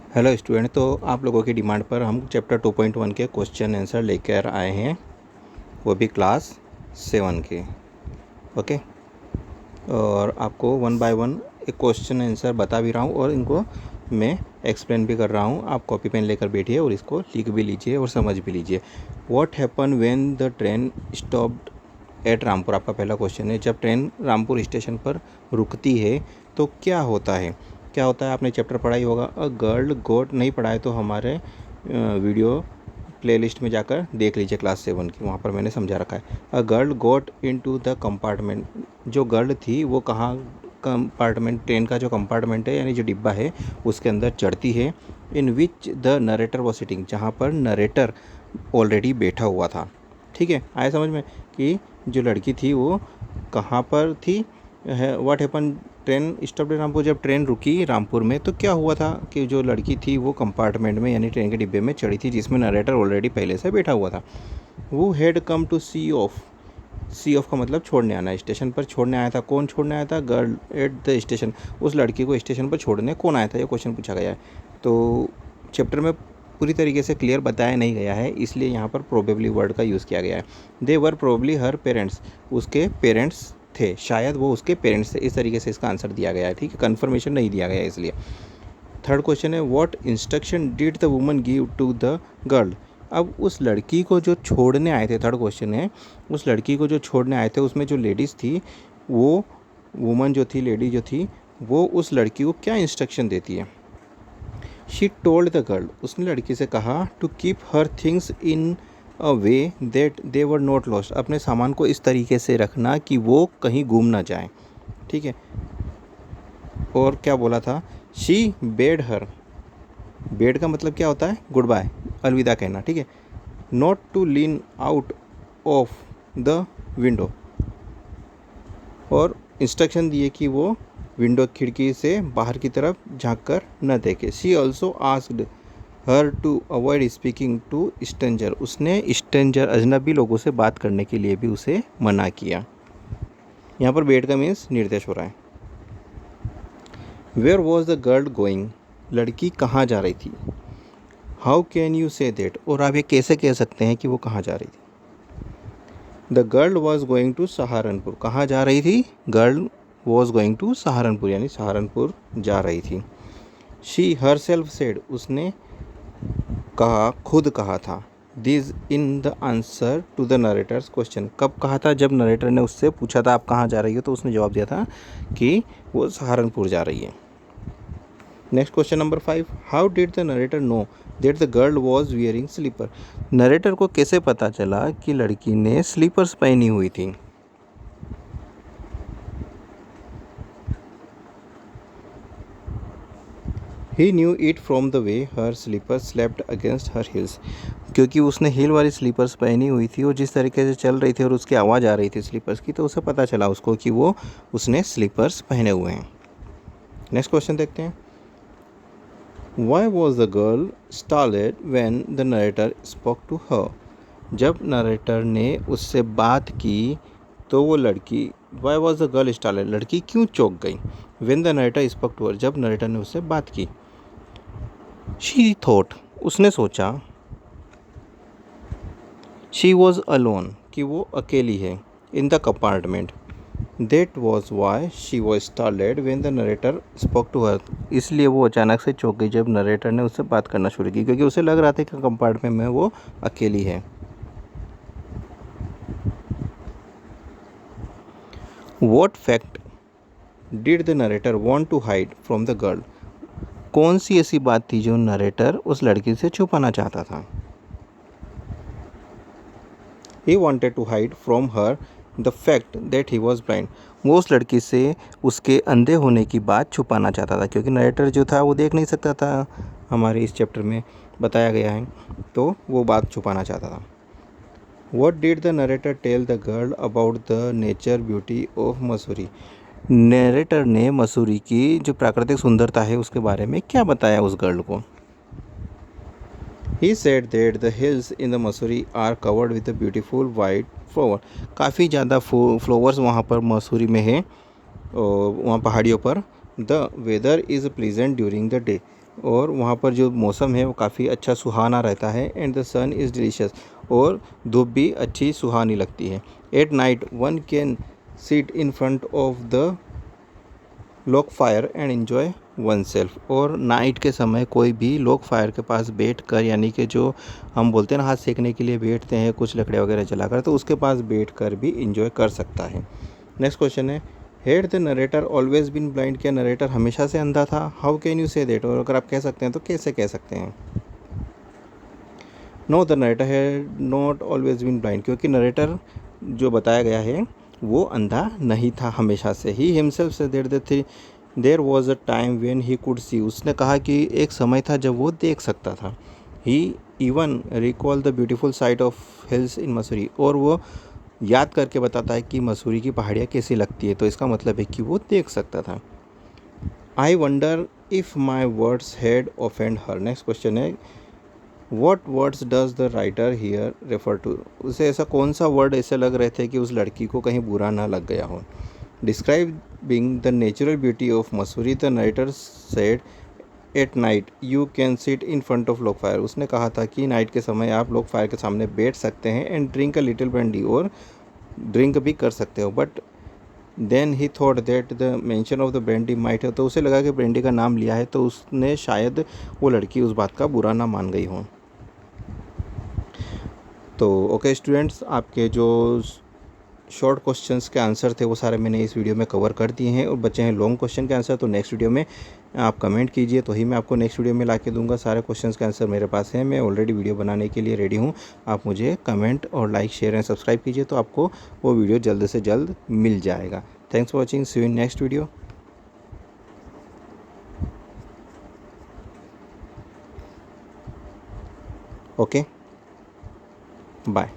Hello student, तो आप लोगों की डिमांड पर हम चैप्टर 2.1 के क्वेश्चन आंसर लेकर आए हैं, वो भी क्लास 7 के। ओके, और आपको वन बाय वन एक क्वेश्चन आंसर बता भी रहा हूँ और इनको मैं एक्सप्लेन भी कर रहा हूँ। आप कॉपी पेन लेकर बैठिए और इसको लिख भी लीजिए और समझ भी लीजिए। What happen when the train stopped at Rampur, आपका पहला क्वेश्चन है। जब ट्रेन रामपुर स्टेशन पर रुकती है तो क्या होता है? क्या होता है आपने चैप्टर पढ़ा ही होगा। अ गर्ल गोट, नहीं पढ़ा है तो हमारे वीडियो प्लेलिस्ट में जाकर देख लीजिए क्लास 7 की, वहाँ पर मैंने समझा रखा है। A girl got into the compartment, जो गर्ल थी वो कहाँ कंपार्टमेंट, ट्रेन का जो कंपार्टमेंट है यानी जो डिब्बा है उसके अंदर चढ़ती है। In which the narrator was sitting, जहाँ पर नरेटर ऑलरेडी बैठा हुआ था। ठीक है, आया समझ में कि जो लड़की थी वो कहाँ पर थी। What happen train stopped Rampur, जब ट्रेन रुकी रामपुर में तो क्या हुआ था कि जो लड़की थी वो कंपार्टमेंट में यानी ट्रेन के डिब्बे में चढ़ी थी जिसमें नरेटर ऑलरेडी पहले से बैठा हुआ था। वो had come to see off, see off का मतलब छोड़ने आना, स्टेशन पर छोड़ने आया था। कौन छोड़ने आया था? गर्ल एट द स्टेशन, उस लड़की को स्टेशन पर छोड़ने कौन आया था, ये क्वेश्चन पूछा गया है। तो चैप्टर में पूरी तरीके से क्लियर बताया नहीं गया है, इसलिए यहाँ पर प्रोबेबली वर्ड का यूज़ किया गया है। दे वर प्रोबेबली हर पेरेंट्स, उसके पेरेंट्स थे, शायद वो उसके पेरेंट्स थे। इस तरीके से इसका आंसर दिया गया है। ठीक है, कन्फर्मेशन नहीं दिया गया है इसलिए। थर्ड क्वेश्चन है what instruction did the woman give to the girl, अब उस लड़की को जो छोड़ने आए थे, थर्ड क्वेश्चन है, उस लड़की को जो छोड़ने आए थे उसमें जो लेडीज़ थी, वो वुमन जो थी, लेडी जो थी, वो उस लड़की को क्या इंस्ट्रक्शन देती है? शी टोल्ड द गर्ल, उसने लड़की से कहा to keep her things in a way that they were not lost, अपने सामान को इस तरीके से रखना कि वो कहीं गुम ना जाए। ठीक है, और क्या बोला था? शी बेड हर, बेड का मतलब क्या होता है? गुड बाय, अलविदा कहना। ठीक है, not to lean out of the window, और इंस्ट्रक्शन दिए कि वो विंडो, खिड़की से बाहर की तरफ झांक कर न देखे। She also asked her to avoid speaking to stranger, उसने स्ट्रेंजर अजनबी लोगों से बात करने के लिए भी उसे मना किया। यहाँ पर बेड का मीन्स निर्देश हो रहा है। Where was the girl going, लड़की कहाँ जा रही थी? How can you say that, और आप ये कैसे कह सकते हैं कि वो कहाँ जा रही थी? The girl was going to Saharanpur, कहाँ जा रही थी? Girl was going to Saharanpur यानी सहारनपुर जा रही थी। शी हर सेल्फ सेड, उसने कहा, खुद कहा था। This in the answer to the narrator's question, कब कहा था? जब नरेटर ने उससे पूछा था आप कहाँ जा रही हो, तो उसने जवाब दिया था कि वो सहारनपुर जा रही है। Next question number 5, how did the narrator know that the girl was wearing slipper, narrator को कैसे पता चला कि लड़की ने स्लीपर्स पहनी हुई थी? He knew it from the way her slippers slapped against her heels, क्योंकि उसने हील वाली स्लीपर्स पहनी हुई थी और जिस तरीके से चल रही थी और उसकी आवाज़ आ रही थी स्लीपर्स की, तो उसे पता चला उसको कि वो उसने स्लीपर्स पहने हुए हैं। नेक्स्ट क्वेश्चन देखते हैं। Why was the girl startled when the narrator spoke to her, जब नरेटर ने उससे बात की तो वो लड़की, why was the girl startled, लड़की क्यों चौंक गई? When the narrator spoke to her, जब नरेटर ने उससे बात की। शी थॉट, उसने सोचा। शी वॉज अलोन, कि वो अकेली है। In the compartment, that was why she was startled when the narrator spoke to her, इसलिए वो अचानक से चौंक गई जब नरेटर ने उससे बात करना शुरू की, क्योंकि उसे लग रहा था कि कंपार्टमेंट में वो अकेली है। What fact did the narrator want to hide from the girl, कौन सी ऐसी बात थी जो नरेटर उस लड़की से छुपाना चाहता था? He wanted to hide from her the fact that he was blind, वो उस लड़की से उसके अंधे होने की बात छुपाना चाहता था, क्योंकि नरेटर जो था वो देख नहीं सकता था, हमारे इस चैप्टर में बताया गया है, तो वो बात छुपाना चाहता था। What did the narrator tell the girl about the nature beauty of Mussoorie, narrator ने मसूरी की जो प्राकृतिक सुंदरता है उसके बारे में क्या बताया उस गर्ल को? He said that the hills in the Mussoorie are covered with a beautiful white flower, काफ़ी ज़्यादा फ्लावर्स वहाँ पर मसूरी में है, वहाँ पहाड़ियों पर। The weather is pleasant during the day, और वहाँ पर जो मौसम है वो काफ़ी अच्छा सुहाना रहता है। And the sun is delicious, और धूप भी अच्छी सुहानी लगती है। At night one can sit in front of the log fire and enjoy oneself, और नाइट के समय कोई भी लॉग फायर के पास बैठ कर, यानी कि जो हम बोलते हैं ना हाथ सेकने के लिए बैठते हैं कुछ लकड़ियाँ वगैरह जलाकर, तो उसके पास बैठ कर भी इंजॉय कर सकता है। नेक्स्ट क्वेश्चन है, had the narrator always been blind, क्या नरेटर हमेशा से अंधा था? How can you say that, और अगर आप कह सकते हैं तो कैसे कह सकते हैं? No, the narrator had not always been blind, क्योंकि नरेटर जो बताया गया है वो अंधा नहीं था हमेशा से ही। हिमसेल्फ से there was a time when he could see, उसने कहा कि एक समय था जब वो देख सकता था। He even recall the beautiful sight of hills in Mussoorie, और वो याद करके बताता है कि मसूरी की पहाड़ियाँ कैसी लगती है, तो इसका मतलब है कि वो देख सकता था। I wonder if my words had offend her, next question है, what words does the writer here refer to, उसे ऐसा कौन सा वर्ड ऐसे लग रहे थे कि उस लड़की को कहीं बुरा ना लग गया हो? Describing the natural beauty of Mussoorie the narrator said at night you can sit in front of log fire, उसने कहा था कि नाइट के समय आप लॉग फायर के सामने बैठ सकते हैं and drink a little brandy, और ड्रिंक भी कर सकते हो। But then he thought that the mention of the brandy might, तो उसे लगा कि ब्रांडी का नाम लिया है तो उसने शायद वो लड़की उस बात का बुरा ना मान गई हो। तो ओके स्टूडेंट्स, आपके जो शॉर्ट क्वेश्चंस के आंसर थे वो सारे मैंने इस वीडियो में कवर कर दिए हैं, और बचे हैं लॉन्ग क्वेश्चन के आंसर, तो नेक्स्ट वीडियो में आप कमेंट कीजिए तो ही मैं आपको नेक्स्ट वीडियो में ला के दूंगा। सारे क्वेश्चंस के आंसर मेरे पास हैं, मैं ऑलरेडी वीडियो बनाने के लिए रेडी हूँ। आप मुझे कमेंट और लाइक शेयर एंड सब्सक्राइब कीजिए तो आपको वो वीडियो जल्द से जल्द मिल जाएगा। Thanks for watching, see you in next video. Okay, bye.